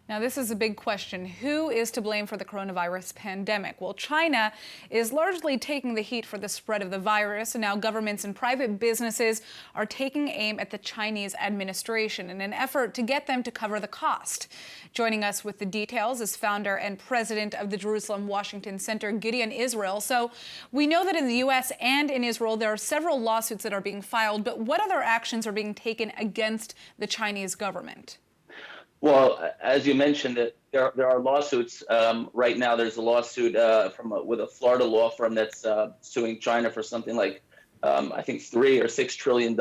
Now, this is a big question. Who is to blame for the coronavirus pandemic? Well, China is largely taking the heat for the spread of the virus, and now governments and private businesses are taking aim at the Chinese administration in an effort to get them to cover the cost. Joining us with the details is founder and president of the Jerusalem-Washington Center, Gideon Israel. So we know that in the U.S. and in Israel, there are several lawsuits that are being filed, but what other actions are being taken against the Chinese government? Well, as you mentioned, there are lawsuits right now. There's a lawsuit with a Florida law firm that's suing China for something like I think $3 or $6 trillion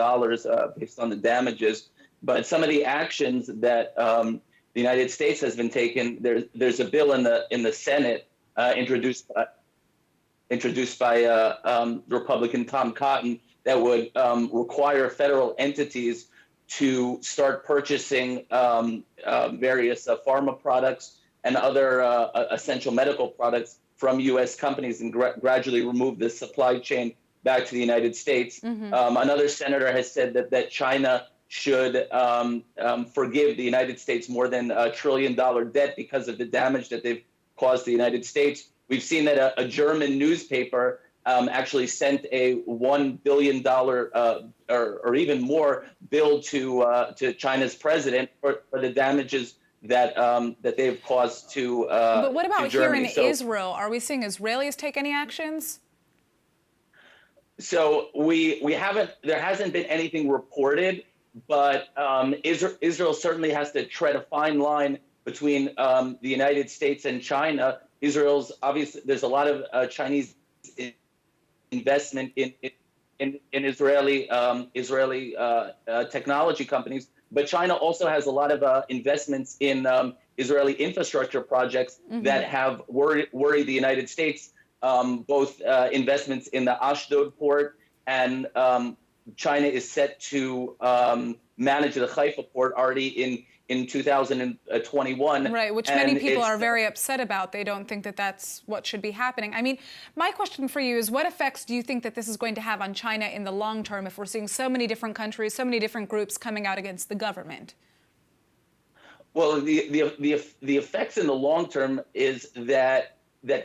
based on the damages. But some of the actions that the United States has been taking, there's a bill in the Senate introduced by Republican Tom Cotton that would require federal entities to start purchasing various pharma products and other essential medical products from U.S. companies and gradually remove the supply chain back to the United States. Mm-hmm. Another senator has said that China should forgive the United States more than $1 trillion debt because of the damage that they've caused the United States. We've seen that a German newspaper actually sent a $1 billion or even more bill to China's president for the damages that they've caused to. But what about here in Israel? Are we seeing Israelis take any actions? So we haven't. There hasn't been anything reported, but Israel certainly has to tread a fine line between the United States and China. Israel's obviously there's a lot of Chinese investment in Israeli technology companies, but China also has a lot of investments in Israeli infrastructure projects mm-hmm. that have worried the United States. Both investments in the Ashdod port and China is set to manage the Haifa port already in 2021. Right, which many people are very upset about. They don't think that that's what should be happening. I mean, my question for you is, what effects do you think that this is going to have on China in the long term if we're seeing so many different countries, so many different groups coming out against the government? Well, the effects in the long term is that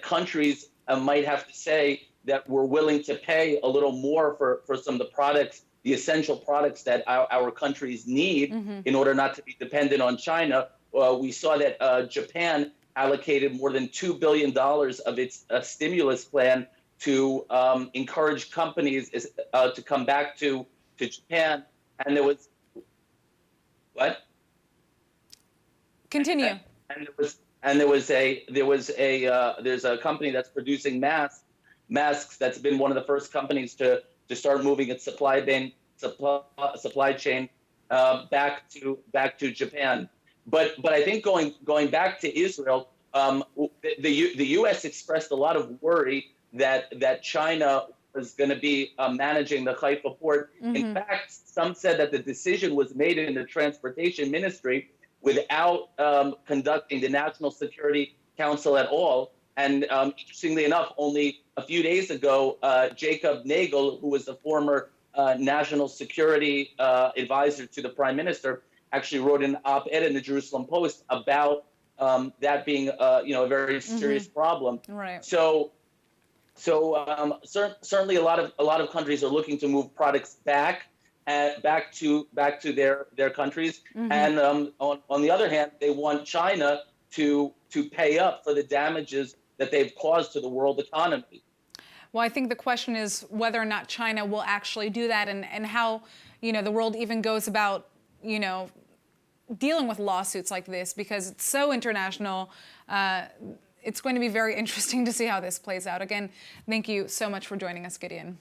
countries might have to say that we're willing to pay a little more for some of the products, the essential products that our countries need mm-hmm. in order not to be dependent on China. We saw that Japan allocated more than $2 billion of its stimulus plan to encourage companies to come back to Japan. And there was what? Continue. There's a company that's producing masks that's been one of the first companies to start moving its supply chain back to Japan. But I think going back to Israel, the U.S. expressed a lot of worry that China was going to be managing the Haifa port. Mm-hmm. In fact, some said that the decision was made in the transportation ministry without conducting the National Security Council at all. And interestingly enough, only a few days ago, Jacob Nagel, who was the former national security advisor to the prime minister, actually wrote an op-ed in the Jerusalem Post about that being a very serious mm-hmm. problem. Right. So certainly a lot of countries are looking to move products back to their countries, mm-hmm. and on the other hand, they want China to pay up for the damages that they've caused to the world economy. Well, I think the question is whether or not China will actually do that, and how the world even goes about dealing with lawsuits like this, because it's so international. It's going to be very interesting to see how this plays out. Again, thank you so much for joining us, Gideon.